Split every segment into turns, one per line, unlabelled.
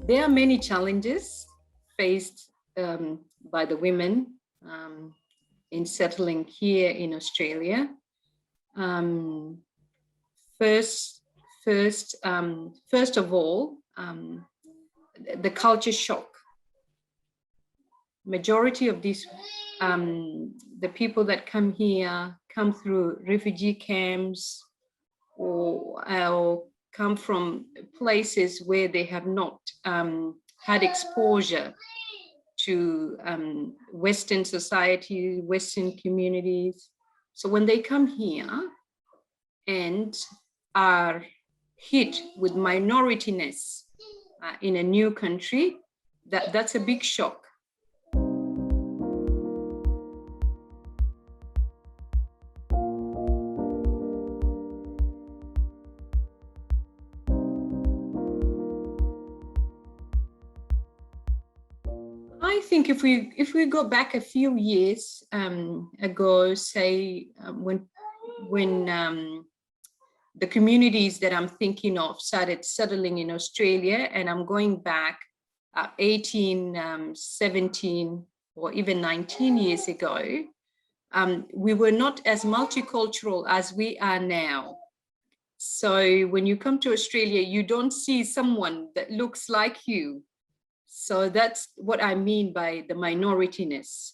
There are many challenges faced by the women in settling here in Australia. Um, first, first of all, the culture shock. Majority of these, the people that come here come through refugee camps or come from places where they have not had exposure to Western society, Western communities. So when they come here and are hit with minorityness in a new country, that's a big shock. I think if we go back a few years ago, say when the communities that I'm thinking of started settling in Australia, and I'm going back 18, 17, or even 19 years ago, we were not as multicultural as we are now. So when you come to Australia, you don't see someone that looks like you. So that's what I mean by the minorityness.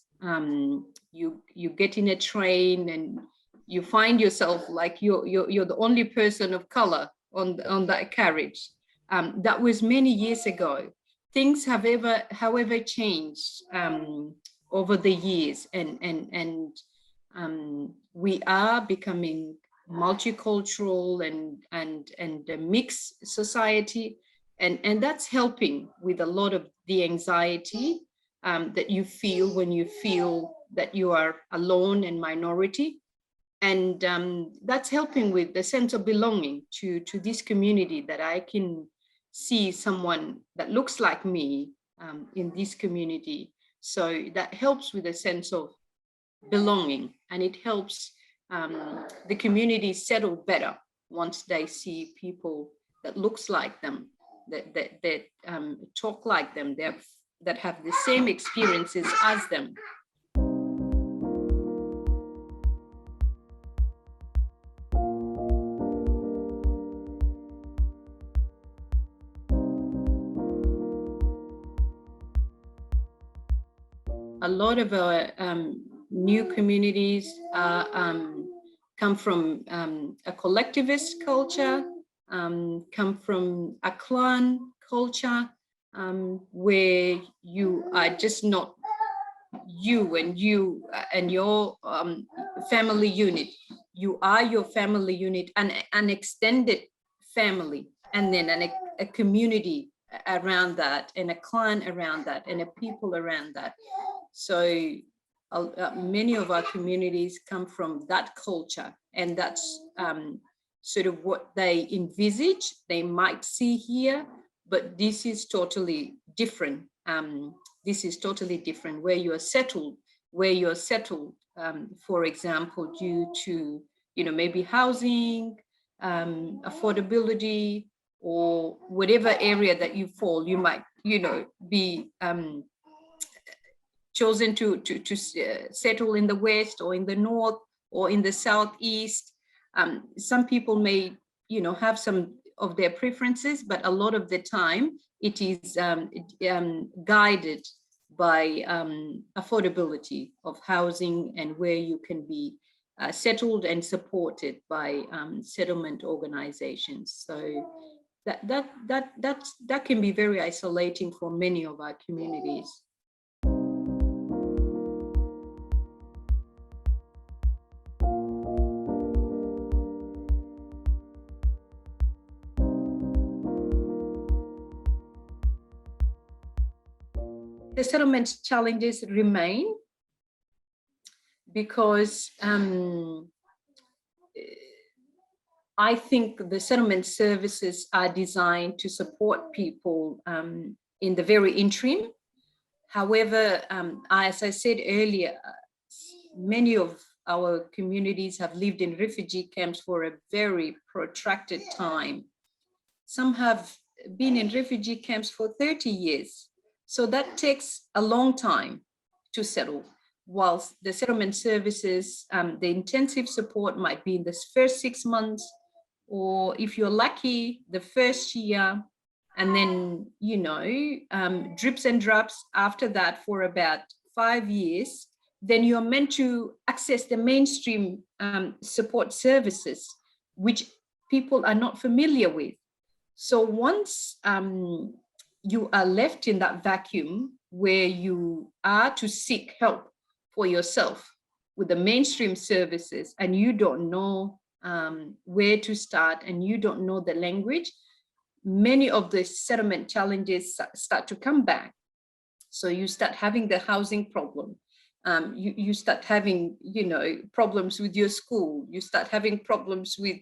You get in a train and you find yourself like you're the only person of color on that carriage. That was many years ago. Things have however changed over the years, and we are becoming multicultural and a mixed society. And that's helping with a lot of the anxiety that you feel when you feel that you are alone and minority. And that's helping with the sense of belonging to this community, that I can see someone that looks like me in this community. So that helps with a sense of belonging, and it helps the community settle better once they see people that looks like them, that talk like them, that have the same experiences as them. A lot of our new communities come from a collectivist culture, come from a clan culture, where you are just not you and your family unit. You are your family unit, an extended family, and then a community around that, and a clan around that, and a people around that. So many of our communities come from that culture, and that's sort of what they envisage they might see here, but this is totally different. This is totally different where you're settled, for example, due to, maybe housing, affordability, or whatever area that you fall, you might, be chosen to settle in the West or in the North or in the Southeast. Some people may, have some of their preferences, but a lot of the time it is guided by affordability of housing and where you can be settled and supported by settlement organizations. So that can be very isolating for many of our communities. The settlement challenges remain because I think the settlement services are designed to support people in the very interim. However, as I said earlier, many of our communities have lived in refugee camps for a very protracted time. Some have been in refugee camps for 30 years. So that takes a long time to settle. Whilst the settlement services, the intensive support might be in the first 6 months, or if you're lucky, the first year, and then, you know, drips and drops after that for about 5 years, then you're meant to access the mainstream support services, which people are not familiar with. So once you are left in that vacuum where you are to seek help for yourself with the mainstream services, and you don't know where to start, and you don't know the language, many of the settlement challenges start to come back. So you start having the housing problem. You start having, you know, problems with your school. You start having problems with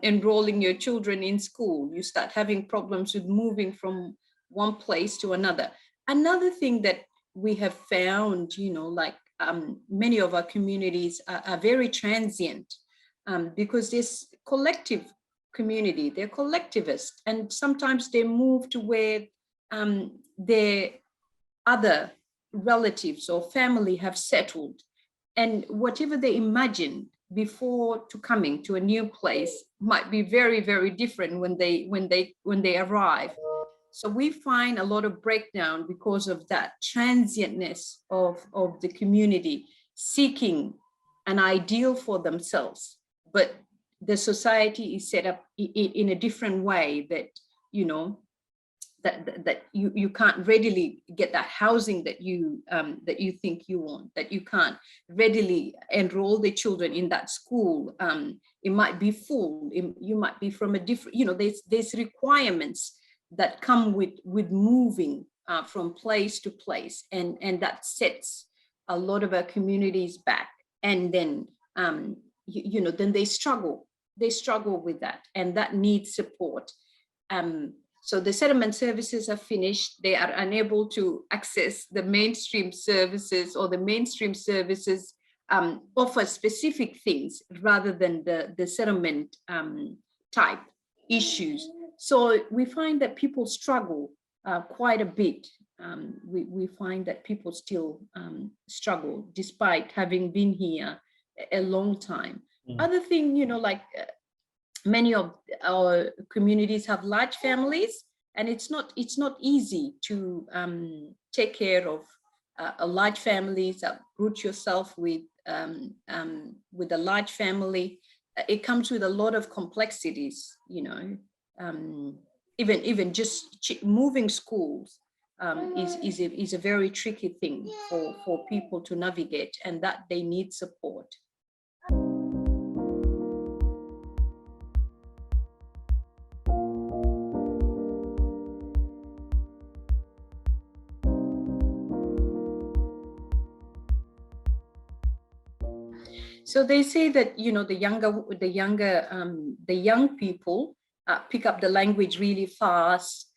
enrolling your children in school. You start having problems with moving from one place to another. Another thing that we have found, you know, like many of our communities are very transient because this collective community, they're collectivist, and sometimes they move to where their other relatives or family have settled, and whatever they imagined before to coming to a new place might be very, very different when they arrive. So we find a lot of breakdown because of that transientness of the community seeking an ideal for themselves, but the society is set up in a different way that, you know, that you can't readily get that housing that you think you want, that you can't readily enroll the children in that school. It might be full. You might be from a different, you know, there's requirements that come with moving from place to place, and that sets a lot of our communities back. And then you know, then they struggle with that, and that needs support. So the settlement services are finished. They are unable to access the mainstream services, or the mainstream services offer specific things rather than the settlement type issues. So we find that people struggle quite a bit. We find that people still struggle despite having been here a long time. Other thing, you know, like many of our communities have large families, and it's not easy to take care of a large families, root yourself with a large family. It comes with a lot of complexities, you know. Even just moving schools is a very tricky thing for people to navigate, and that they need support. So they say that, you know, the young people pick up the language really fast,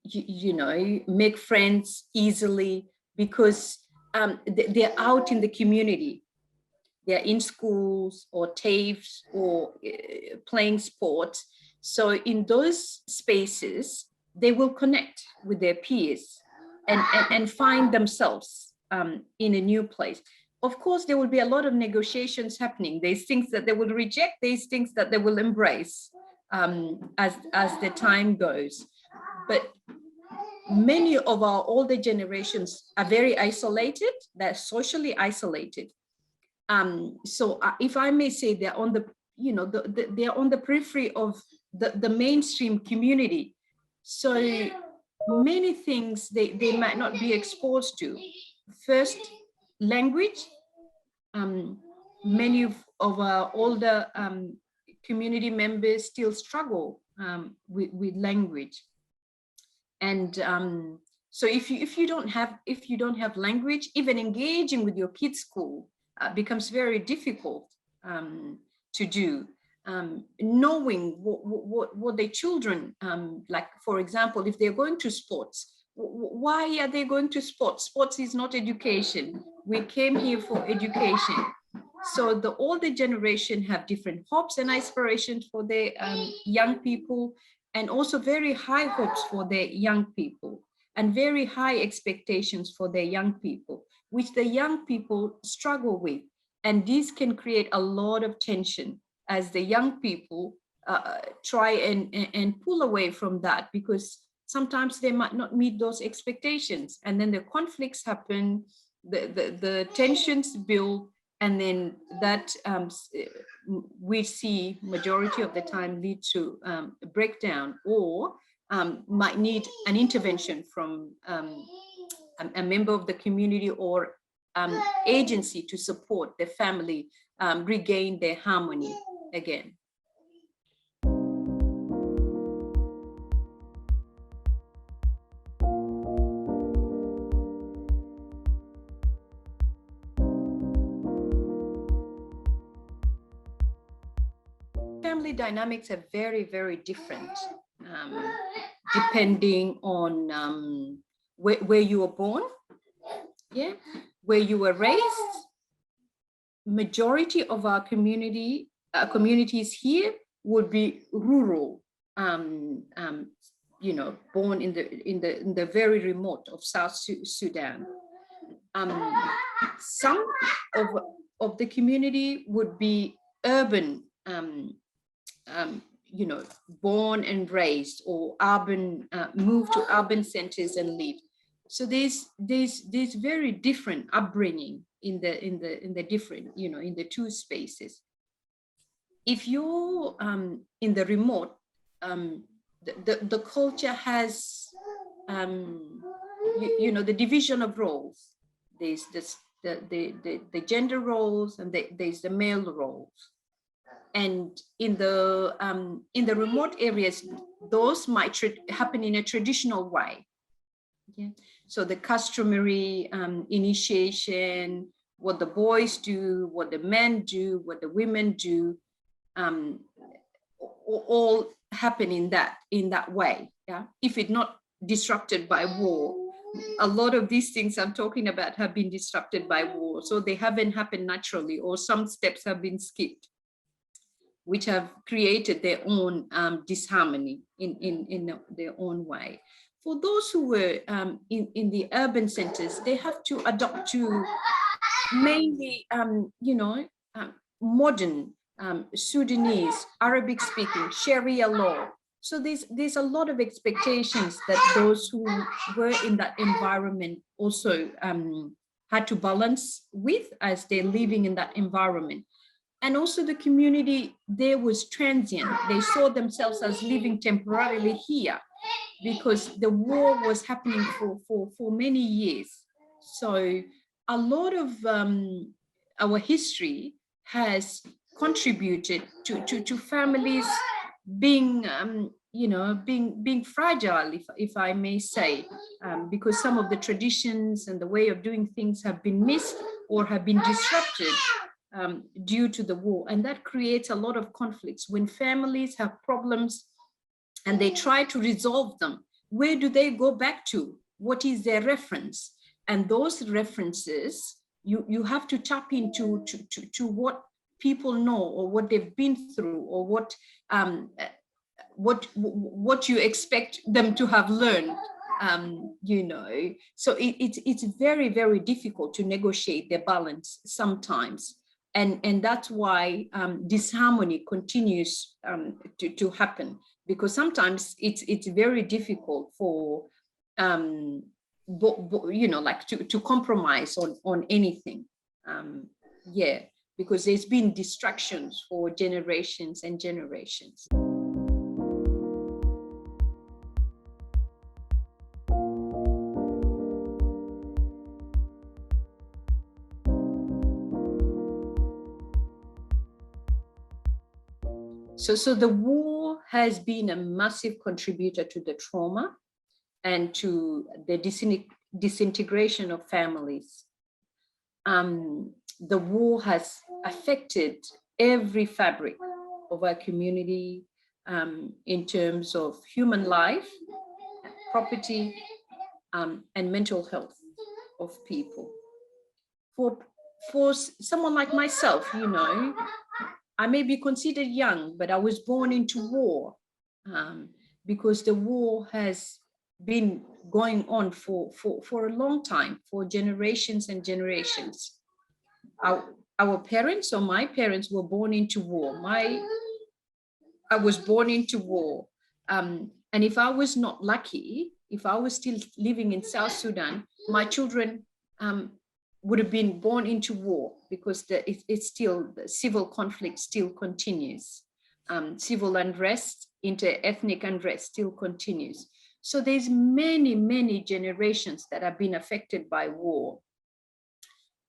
you know, make friends easily because they're out in the community. They're in schools or TAFEs or playing sports. So in those spaces, they will connect with their peers and find themselves in a new place. Of course, there will be a lot of negotiations happening. There's things that they will reject, there's things that they will embrace as the time goes. But many of our older generations are very isolated, they're socially isolated. So if I may say, they're on the, you know, they're on the periphery of the mainstream community. So many things they might not be exposed to. First, language. Many of our older community members still struggle with language, and so if you don't have language, even engaging with your kids' school becomes very difficult to do. Knowing what the children like, for example, if they're going to sports, why are they going to sports? Sports is not education. We came here for education. So the older generation have different hopes and aspirations for their young people, and also very high hopes for their young people and very high expectations for their young people, which the young people struggle with. And this can create a lot of tension as the young people try and pull away from that, because sometimes they might not meet those expectations. And then the conflicts happen, the tensions build, and then that we see majority of the time lead to a breakdown, or might need an intervention from a member of the community or agency to support the family regain their harmony again. Family dynamics are very, very different depending on where you were born, yeah, where you were raised. Majority of our communities here would be rural, you know, born in the very remote of South Sudan. Some of the community would be urban, you know, born and raised, or urban, moved to urban centers and live. So there's very different upbringing in the different, you know, in the two spaces. If you're in the remote, the culture has, you know, the division of roles. There's this, the gender roles, and there's the male roles. And in the remote areas, those might happen in a traditional way. Yeah. So the customary initiation, what the boys do, what the men do, what the women do, all happen in that way. Yeah. If it's not disrupted by war, a lot of these things I'm talking about have been disrupted by war, so they haven't happened naturally, or some steps have been skipped, which have created their own disharmony in their own way. For those who were in the urban centers, they have to adopt to mainly, you know, modern Sudanese, Arabic speaking, Sharia law. So there's a lot of expectations that those who were in that environment also had to balance with as they're living in that environment. And also the community there was transient. They saw themselves as living temporarily here because the war was happening for many years. So a lot of our history has contributed to families being, you know, being fragile, if I may say, because some of the traditions and the way of doing things have been missed or have been disrupted due to the war. And that creates a lot of conflicts. When families have problems and they try to resolve them, where do they go back to? What is their reference? And those references, you have to tap into to what people know, or what they've been through, or what you expect them to have learned. You know, so it's very, very difficult to negotiate the balance sometimes. And that's why disharmony continues to happen, because sometimes it's very difficult for, you know, like to compromise on anything. Yeah, because there's been distractions for generations and generations. So the war has been a massive contributor to the trauma and to the disintegration of families. The war has affected every fabric of our community in terms of human life, property, and mental health of people. For someone like myself, you know, I may be considered young, but I was born into war. because the war has been going on for a long time, for generations and generations. Our parents, or my parents, were born into war. I was born into war. And if I was not lucky, if I was still living in South Sudan, my children would have been born into war, because it's still, the civil conflict still continues. Civil unrest, inter-ethnic unrest still continues. So there's many, many generations that have been affected by war.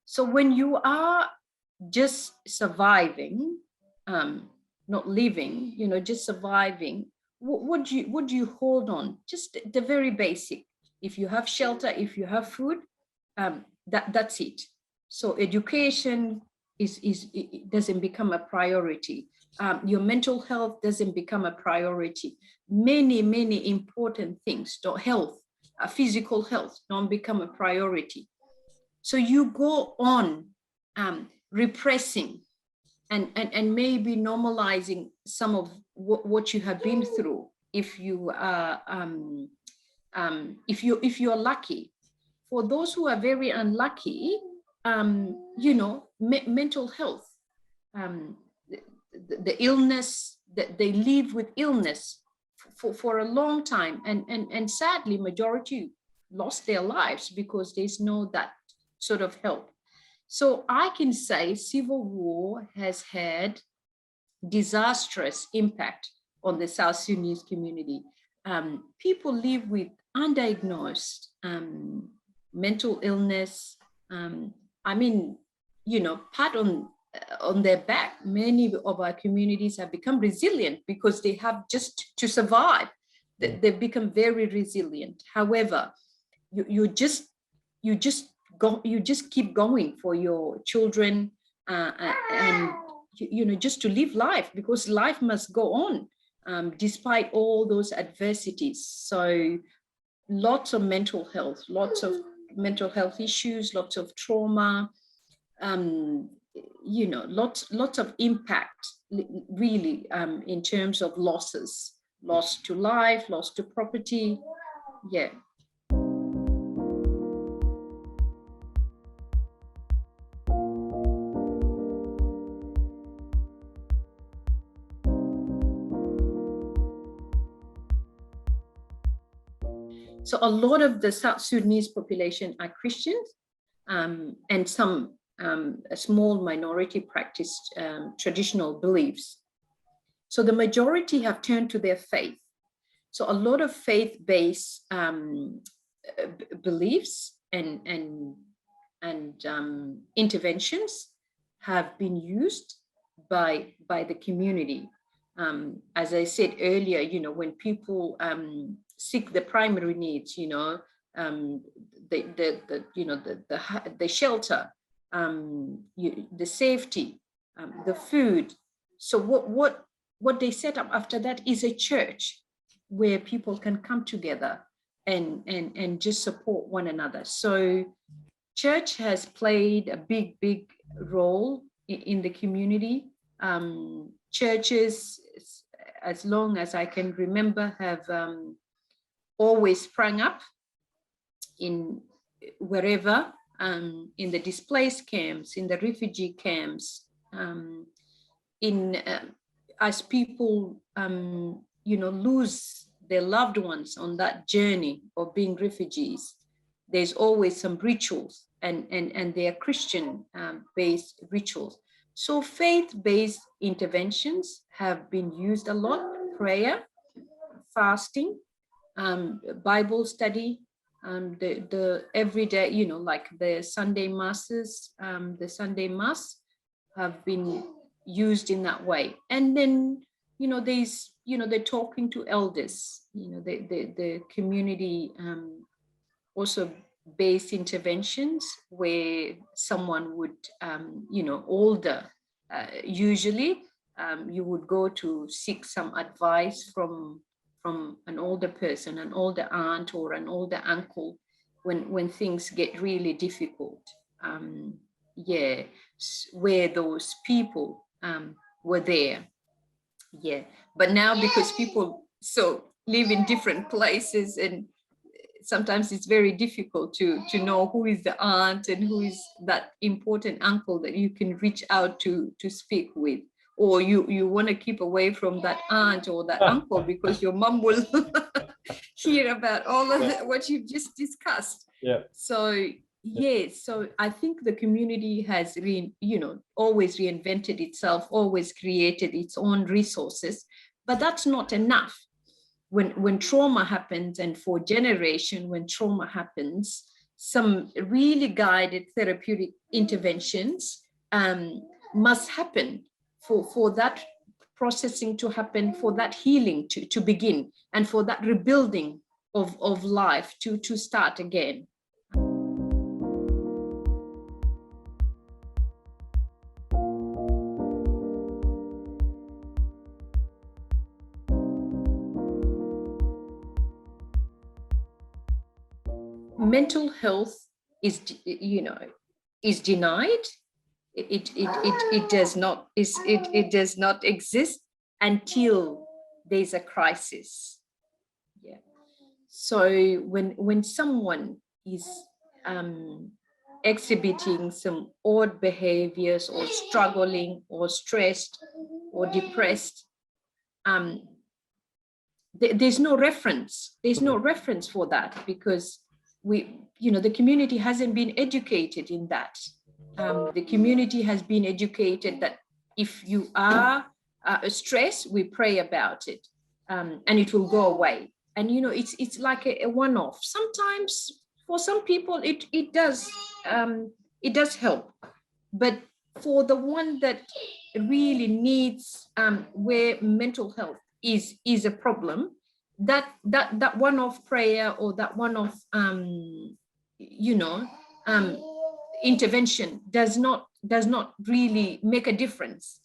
So when you are just surviving, not living, just surviving, what do you hold on? Just the very basic. If you have shelter, if you have food, that's it. So education it doesn't become a priority. Your mental health doesn't become a priority. Many, many important things, health, physical health, don't become a priority. So you go on repressing and maybe normalizing some of what you have been through, if you are if you're lucky. For those who are very unlucky, mental health, the illness, that they live with illness for a long time, and sadly majority lost their lives because there's no that sort of help. So I can say civil war has had disastrous impact on the South Sudanese community. People live with undiagnosed mental illness. I mean, pat on their back. Many of our communities have become resilient because they have just to survive. They've become very resilient. However, you just keep going for your children, and just to live life, because life must go on despite all those adversities. So lots of mental health issues, lots of trauma, lots of impact, really, in terms of losses, loss to life, loss to property. Yeah. So a lot of the South Sudanese population are Christians, and some a small minority practice traditional beliefs. So the majority have turned to their faith. So a lot of faith-based beliefs and interventions have been used by the community. As I said earlier, when people seek the primary needs, the shelter, the safety, the food. So what they set up after that is a church where people can come together and just support one another. So church has played a big role in the community. Churches, as long as I can remember, have always sprung up in wherever, in the displaced camps, in the refugee camps, as people lose their loved ones on that journey of being refugees. There's always some rituals, and they are Christian based rituals. So faith-based interventions have been used a lot: prayer, fasting, Bible study, the everyday, like the Sunday masses, the Sunday mass have been used in that way. And then, there's, they're talking to elders, the community also based interventions where someone would, older, usually you would go to seek some advice from an older person, an older aunt or an older uncle, when things get really difficult. Yeah, where those people were there. Yeah, but now because people, so live in different places, and sometimes it's very difficult to know who is the aunt and who is that important uncle that you can reach out to speak with, or you want to keep away from that aunt or that uncle because your mom will hear about all of what you've just discussed.
Yeah.
So yes, so I think the community has always reinvented itself, always created its own resources, but that's not enough. When trauma happens, and for generation, when trauma happens, some really guided therapeutic interventions must happen for that processing to happen, for that healing to begin, and for that rebuilding of life to start again. Mental health is denied. It does not exist until there's a crisis. Yeah. So when someone is exhibiting some odd behaviors, or struggling, or stressed, or depressed, there's no reference. There's no reference for that, because the community hasn't been educated in that. The community has been educated that if you are stressed, we pray about it, and it will go away. And it's like a one-off. Sometimes for some people it does help, but for the one that really needs, where mental health is a problem, that one-off prayer, or that one-off intervention does not really make a difference.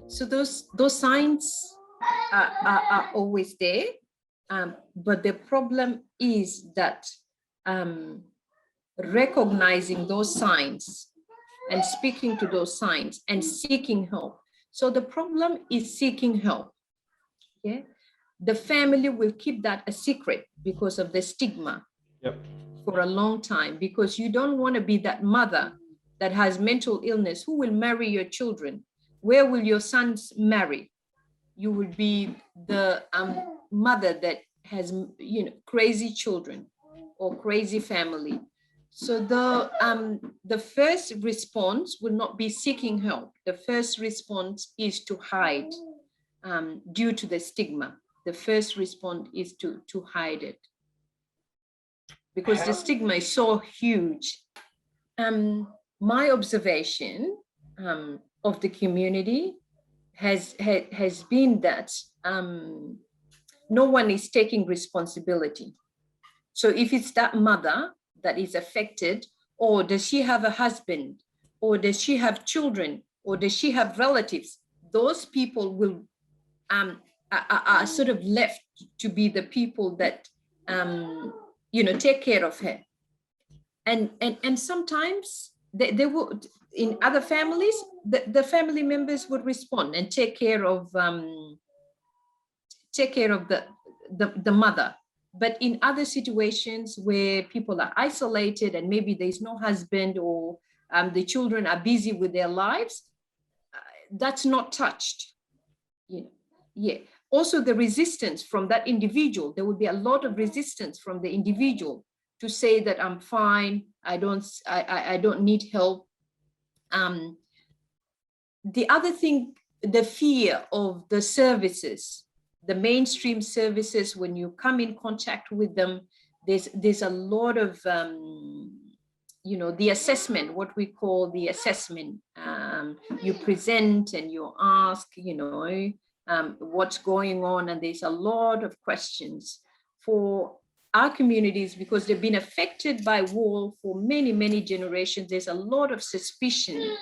So those signs are always there, but the problem is that recognizing those signs and speaking to those signs and seeking help. So the problem is seeking help. Yeah, the family will keep that a secret because of the stigma.
Yep.
For a long time, because you don't want to be that mother that has mental illness. Who will marry your children? Where will your sons marry? You will be the mother that has crazy children or crazy family. So the first response will not be seeking help. The first response is to hide, due to the stigma. The first response is to hide it, because the stigma is so huge. My observation of the community has been that no one is taking responsibility. So if it's that mother that is affected, or does she have a husband, or does she have children, or does she have relatives, those people will are sort of left to be the people that take care of her. And sometimes they will, in other families, the family members would respond and take care of the mother. But in other situations where people are isolated and maybe there's no husband, or the children are busy with their lives, that's not touched. Yeah. Also, the resistance from that individual, there would be a lot of resistance from the individual to say that I'm fine, I don't need help. The other thing, the fear of the services, the mainstream services, when you come in contact with them, there's a lot of the assessment, what we call the assessment. You present and you ask, what's going on, and there's a lot of questions for our communities, because they've been affected by war for many, many generations. There's a lot of suspicion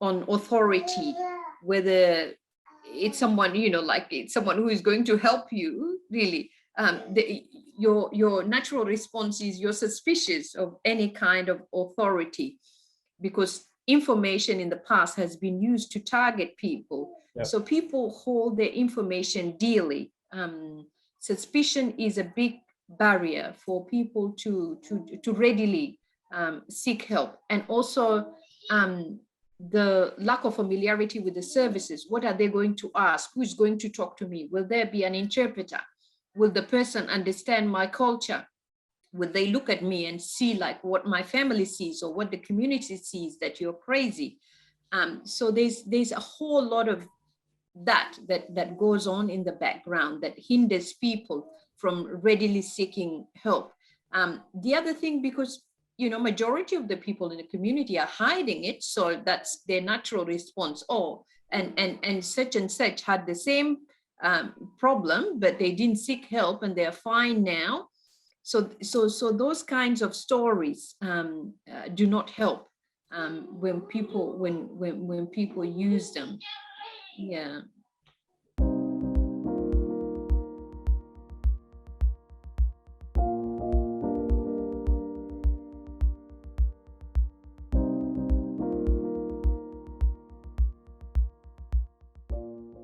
on authority, whether it's someone, like it's someone who is going to help you, really. your natural response is you're suspicious of any kind of authority, because information in the past has been used to target people. Yep. So people hold their information dearly. Suspicion is a big barrier for people to readily seek help. And also the lack of familiarity with the services. What are they going to ask? Who's going to talk to me? Will there be an interpreter? Will the person understand my culture? Will they look at me and see like what my family sees or what the community sees, that you're crazy? So there's a whole lot of that goes on in the background that hinders people from readily seeking help. The other thing, because majority of the people in the community are hiding it, so that's their natural response. Oh, and such had the same problem, but they didn't seek help and they're fine now. So those kinds of stories do not help when people use them. Yeah.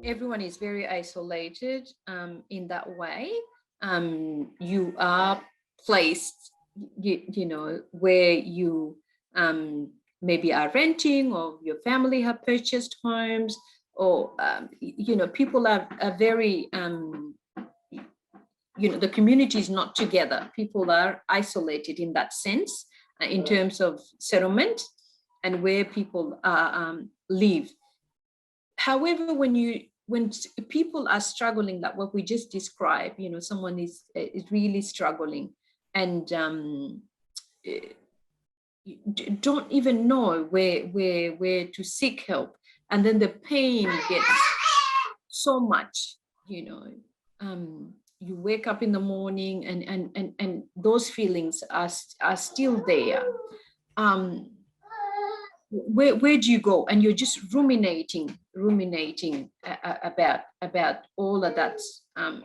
Everyone is very isolated in that way. You are placed, where you maybe are renting, or your family have purchased homes, or people are very the community is not together. People are isolated in that sense, in terms of settlement and where people live. However, when people are struggling, like what we just described, someone is really struggling and don't even know where to seek help, and then the pain gets so much, you wake up in the morning and those feelings are still there. Where do you go? And you're just ruminating about all of that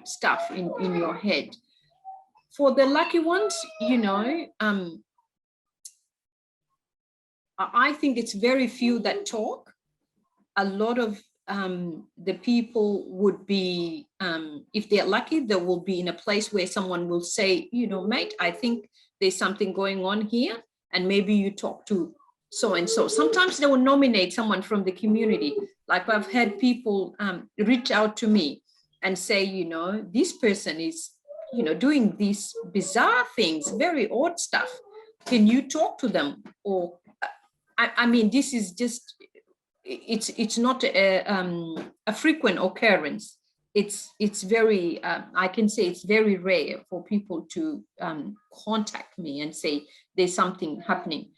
stuff in your head. For the lucky ones, I think it's very few that talk. A lot of the people would be, if they're lucky, they will be in a place where someone will say, mate, I think there's something going on here, and maybe you talk to so-and-so. Sometimes they will nominate someone from the community. Like I've had people reach out to me and say, this person is, doing these bizarre things, very odd stuff. Can you talk to them? Or, I mean, this is just, it's not a frequent occurrence. It's very, I can say it's very rare for people to contact me and say there's something happening.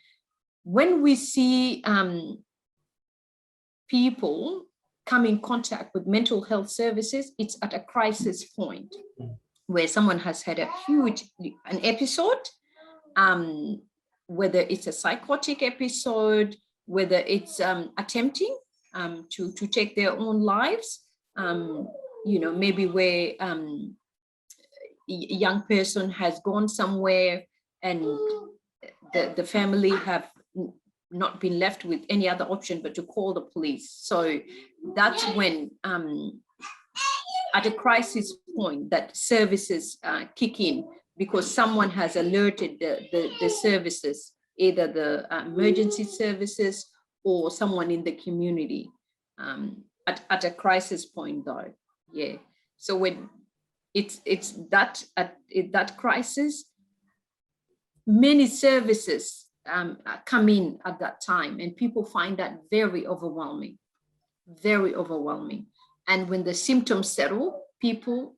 When we see people come in contact with mental health services, it's at a crisis point where someone has had an episode, whether it's a psychotic episode, whether it's attempting to take their own lives, maybe where a young person has gone somewhere and the family have not been left with any other option but to call the police. So that's when, at a crisis point, that services kick in, because someone has alerted the services, either the emergency services or someone in the community, at a crisis point though. Yeah. So when it's that at that crisis, many services come in at that time, and people find that very overwhelming. And when the symptoms settle, people,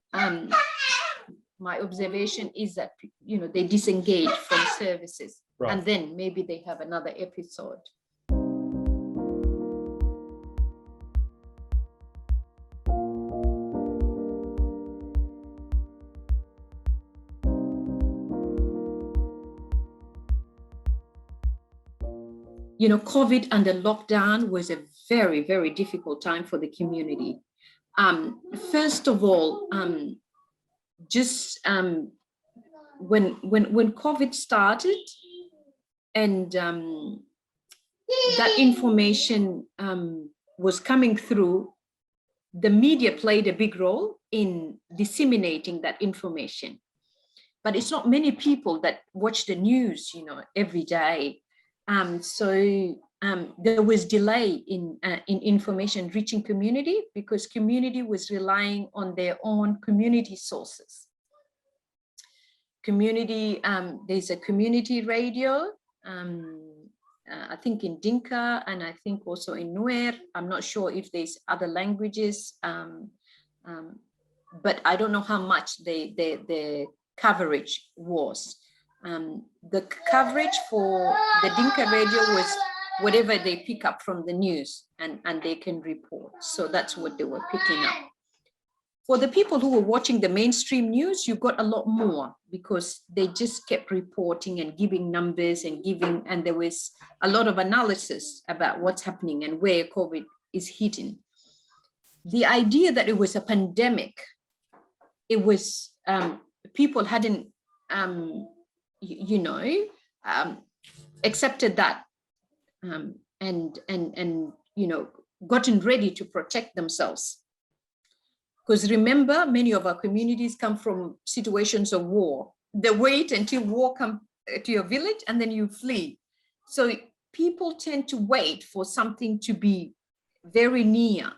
my observation is that, they disengage from services, right. And then maybe they have another episode. COVID and the lockdown was a very, very difficult time for the community. First of all, just when COVID started, and that information was coming through, the media played a big role in disseminating that information. But it's not many people that watch the news, you know, every day. So there was delay in information reaching community, because community was relying on their own community sources. Community, there's a community radio, I think in Dinka, and I think also in Nuer. I'm not sure if there's other languages, but I don't know how much the coverage was. The coverage for the Dinka radio was whatever they pick up from the news, and they can report. So that's what they were picking up. For the people who were watching the mainstream news, you got a lot more, because they just kept reporting and giving numbers and there was a lot of analysis about what's happening and where COVID is hitting. The idea that it was a pandemic, it was, people hadn't, accepted that and gotten ready to protect themselves. Because remember, many of our communities come from situations of war. They wait until war comes to your village and then you flee. So people tend to wait for something to be very near.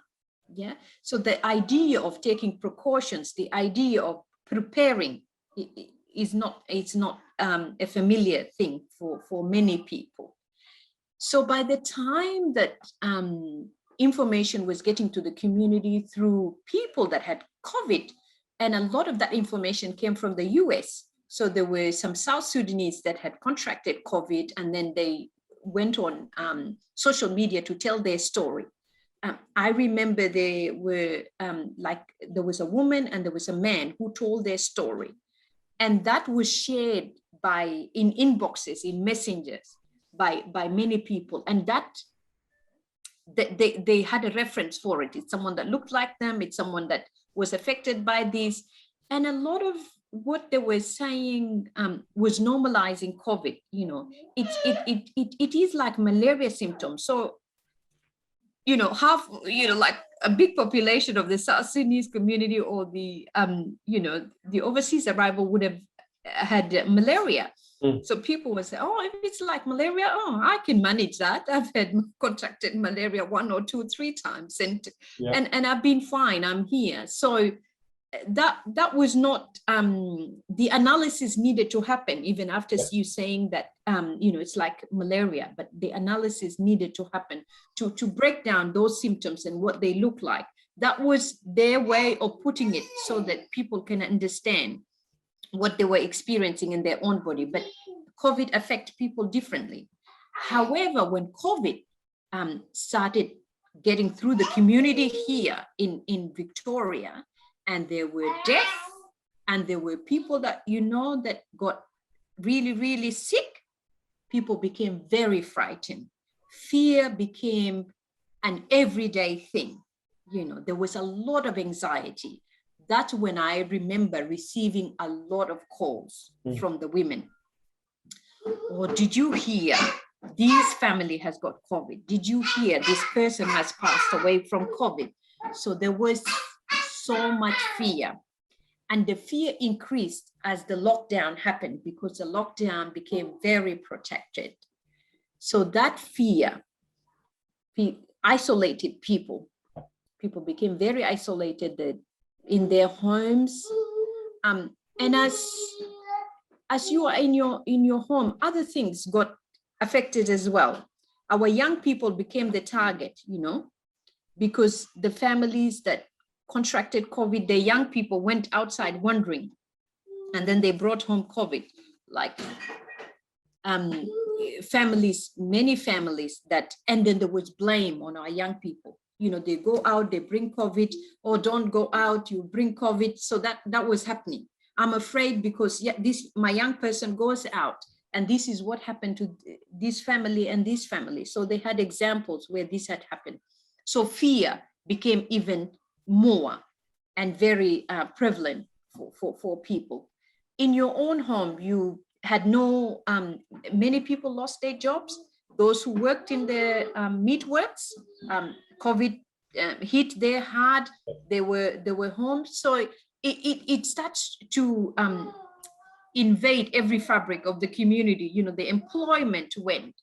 Yeah. So the idea of taking precautions, the idea of preparing it's not a familiar thing for many people. So by the time that information was getting to the community through people that had COVID, and a lot of that information came from the US. So there were some South Sudanese that had contracted COVID, and then they went on social media to tell their story. I remember there was a woman and there was a man who told their story, and that was shared in inboxes, in messengers by many people, and that they had a reference for it. It's someone that looked like them. It's someone that was affected by this. And a lot of what they were saying was normalizing COVID. It is like malaria symptoms. So, like a big population of the South Sudanese community or the overseas arrival would have had malaria. So people would say, oh, if it's like malaria, oh, I can manage that. I've had contracted malaria 1 or 2, 3 times, and I've been fine. I'm here. So that was not the analysis needed to happen, even after you saying that it's like malaria, but the analysis needed to happen to break down those symptoms and what they look like. That was their way of putting it so that people can understand what they were experiencing in their own body. But COVID affects people differently. However, when COVID started getting through the community here in Victoria, and there were deaths, and there were people that that got really, really sick, people became very frightened. Fear became an everyday thing. There was a lot of anxiety. That's when I remember receiving a lot of calls from the women. Or did you hear this family has got COVID? Did you hear this person has passed away from COVID? So there was so much fear. And the fear increased as the lockdown happened, because the lockdown became very protected. So that fear isolated people. People became very isolated in their homes. And as you are in your home, other things got affected as well. Our young people became the target, because the families that contracted COVID, the young people went outside wandering, and then they brought home COVID. Like many families and then there was blame on our young people. They go out, they bring COVID, or don't go out, you bring COVID. So that was happening. I'm afraid because my young person goes out, and this is what happened to this family and this family. So they had examples where this had happened. So fear became even more and very prevalent for people. In your own home, you had no, many people lost their jobs. Those who worked in the meat works, COVID hit there hard. They were home. So it starts to invade every fabric of the community. You know, the employment went.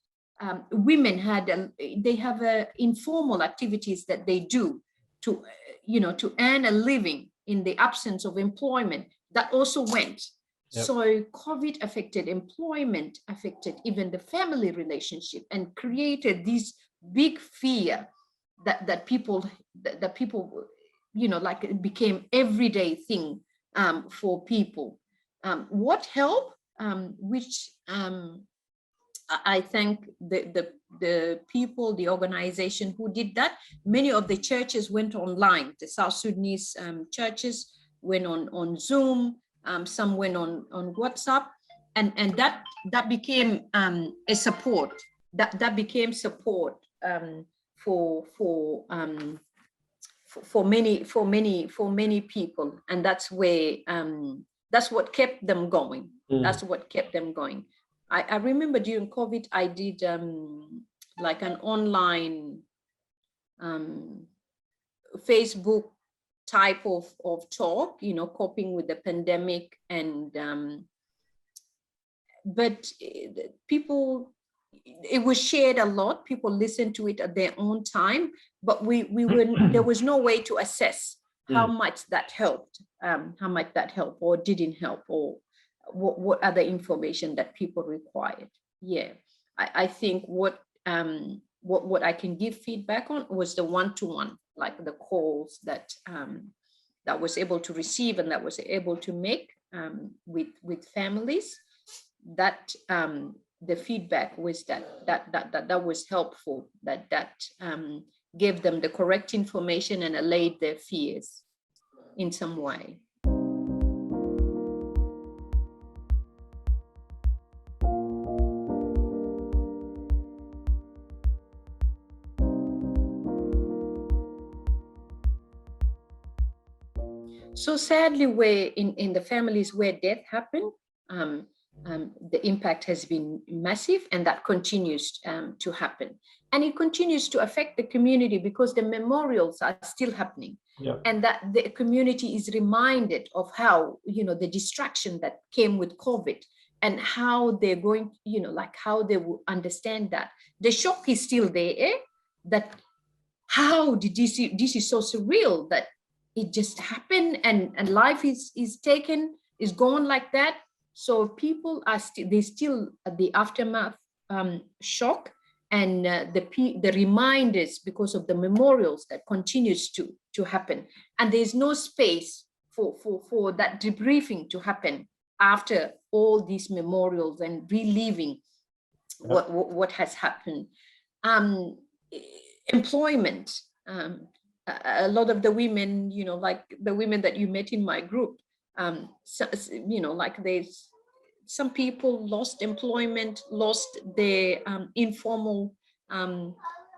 Women had, they have informal activities that they do to, to earn a living in the absence of employment. That also went. Yep. So COVID affected employment, affected even the family relationship, and created this big fear that people, like it became everyday thing for people. What helped, which I thank the people, the organization who did that. Many of the churches went online. The South Sudanese churches went on Zoom. Some went on WhatsApp, and that became a support. That became support for many people, and that's where that's what kept them going. That's what kept them going. I remember during COVID, I did like an online Facebook type of talk, coping with the pandemic, and but people, it was shared a lot. People listened to it at their own time, but we were there was no way to assess how much that helped, or didn't help, or what other information that people required. Yeah, I think what I can give feedback on was the one-to-one, like the calls that that was able to receive and that was able to make with families. That the feedback was that was helpful. That gave them the correct information and allayed their fears in some way. So sadly, where in the families where death happened, the impact has been massive, and that continues to happen. And it continues to affect the community because the memorials are still happening. Yeah. And that the community is reminded of how, the distraction that came with COVID, and how they're going, like how they will understand that. The shock is still there, that how did this is so surreal that it just happened, and life is gone like that. So people are still at the aftermath shock, and the reminders because of the memorials that continues to happen, and there's no space for that debriefing to happen after all these memorials and reliving what has happened. Employment. A lot of the women, like the women that you met in my group, like there's some people lost employment, lost their informal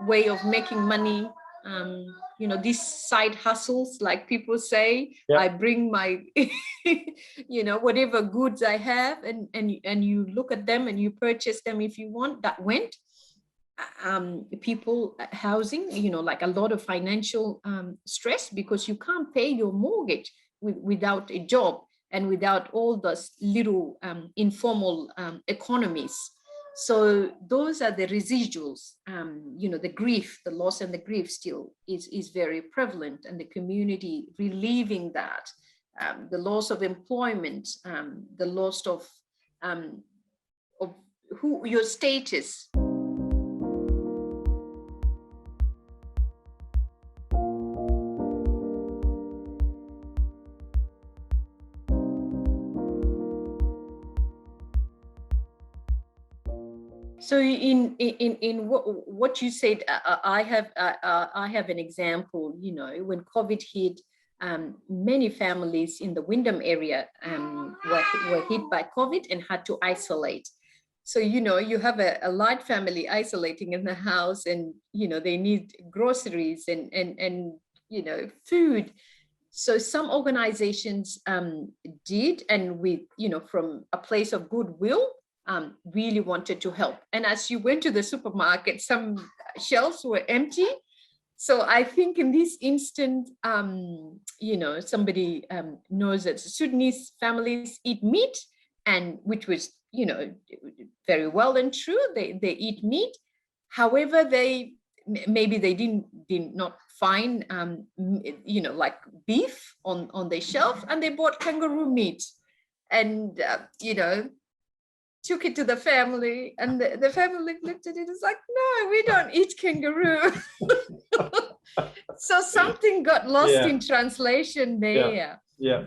way of making money. These side hustles, like people say. Yep. I bring my, whatever goods I have, and you look at them and you purchase them if you want. That went. People housing, like a lot of financial stress, because you can't pay your mortgage without a job and without all those little informal economies. So those are the residuals. The grief, the loss and the grief still is very prevalent, and the community relieving that, the loss of employment, the loss of who your status. So in what you said, I have an example. When COVID hit, many families in the Wyndham area were hit by COVID and had to isolate. So you have a large family isolating in the house, and they need groceries and food. So some organizations did, and with, from a place of goodwill, really wanted to help. And as you went to the supermarket, some shelves were empty. So I think in this instant, somebody knows that Sudanese families eat meat, and which was, very well and true. They eat meat. However, maybe they did not find, like beef on their shelf, and they bought kangaroo meat, and took it to the family, and the family looked at it. It's like, no, we don't eat kangaroo. So something got lost in translation there. We're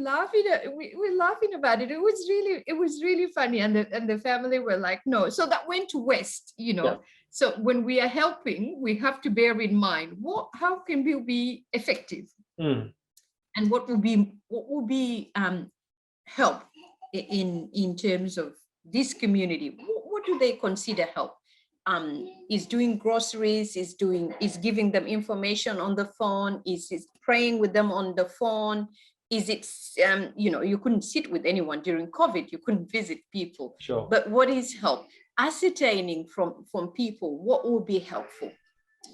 laughing about it. It was really funny, and the family were like, no. So that went to West, So when we are helping, we have to bear in mind how can we be effective, and what will be help in terms of this community. What do they consider help? Is doing groceries, is giving them information on the phone, is praying with them on the phone, is it, you couldn't sit with anyone during COVID, you couldn't visit people.
Sure.
But what is help? Ascertaining from people what will be helpful.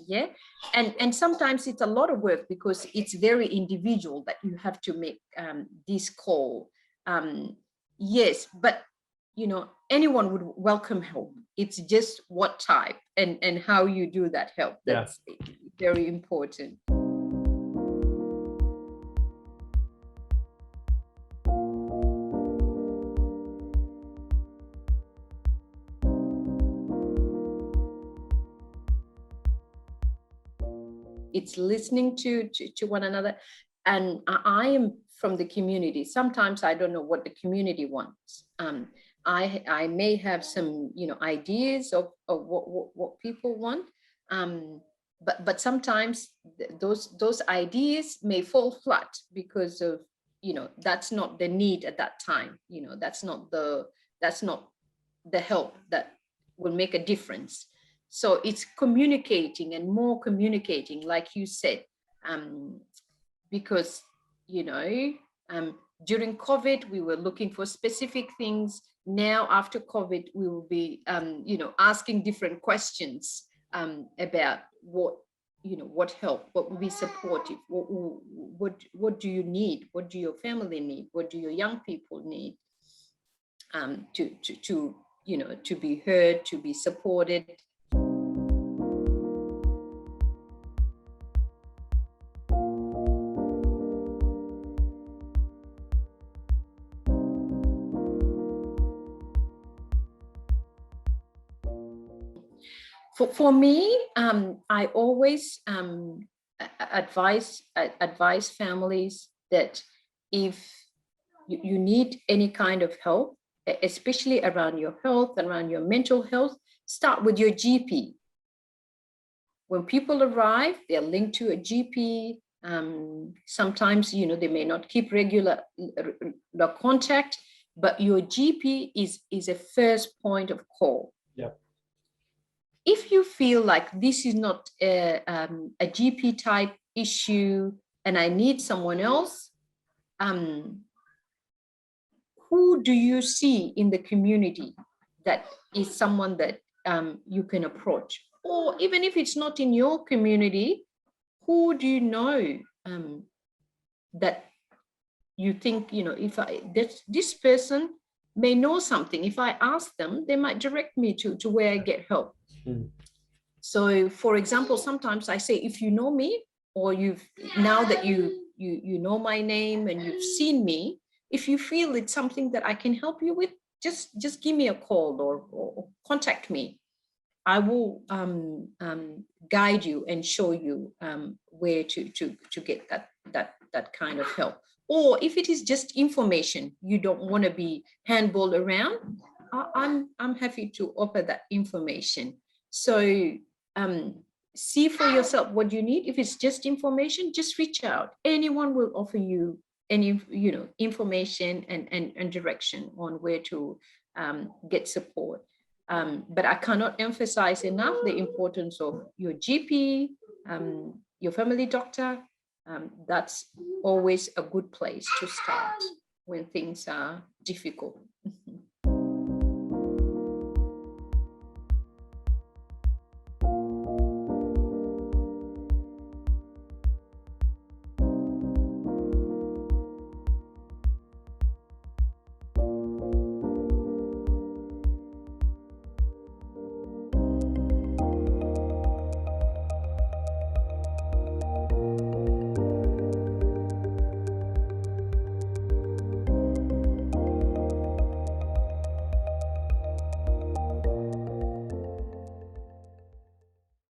Yeah. And sometimes it's a lot of work, because it's very individual that you have to make this call. Yes, but anyone would welcome help. It's just what type and how you do that help. That's very important. It's listening to one another. And I am from the community. Sometimes I don't know what the community wants. I may have some, ideas of what people want. But sometimes those ideas may fall flat because of, that's not the need at that time. That's not the help that will make a difference. So it's communicating and more communicating, like you said, because, during COVID, we were looking for specific things. Now, after COVID, we will be, asking different questions about what help, what will be supportive, what do you need, what do your family need, what do your young people need, to be heard, to be supported. For me, I always advise families that if you need any kind of help, especially around your health, around your mental health, start with your GP. When people arrive, they're linked to a GP. Sometimes, they may not keep regular contact, but your GP is a first point of call.
Yeah.
If you feel like this is not a GP type issue and I need someone else, who do you see in the community that is someone that you can approach? Or even if it's not in your community, who do you know that you think, if this person may know something, if I ask them, they might direct me to where I get help. So, for example, sometimes I say, if you know me, or now that you know my name and you've seen me, if you feel it's something that I can help you with, just give me a call or contact me. I will guide you and show you where to get that kind of help. Or if it is just information, you don't want to be handballed around, I'm happy to offer that information. So see for yourself what you need. If it's just information, just reach out. Anyone will offer you any information and direction on where to get support. But I cannot emphasize enough the importance of your GP, your family doctor, That's always a good place to start when things are difficult.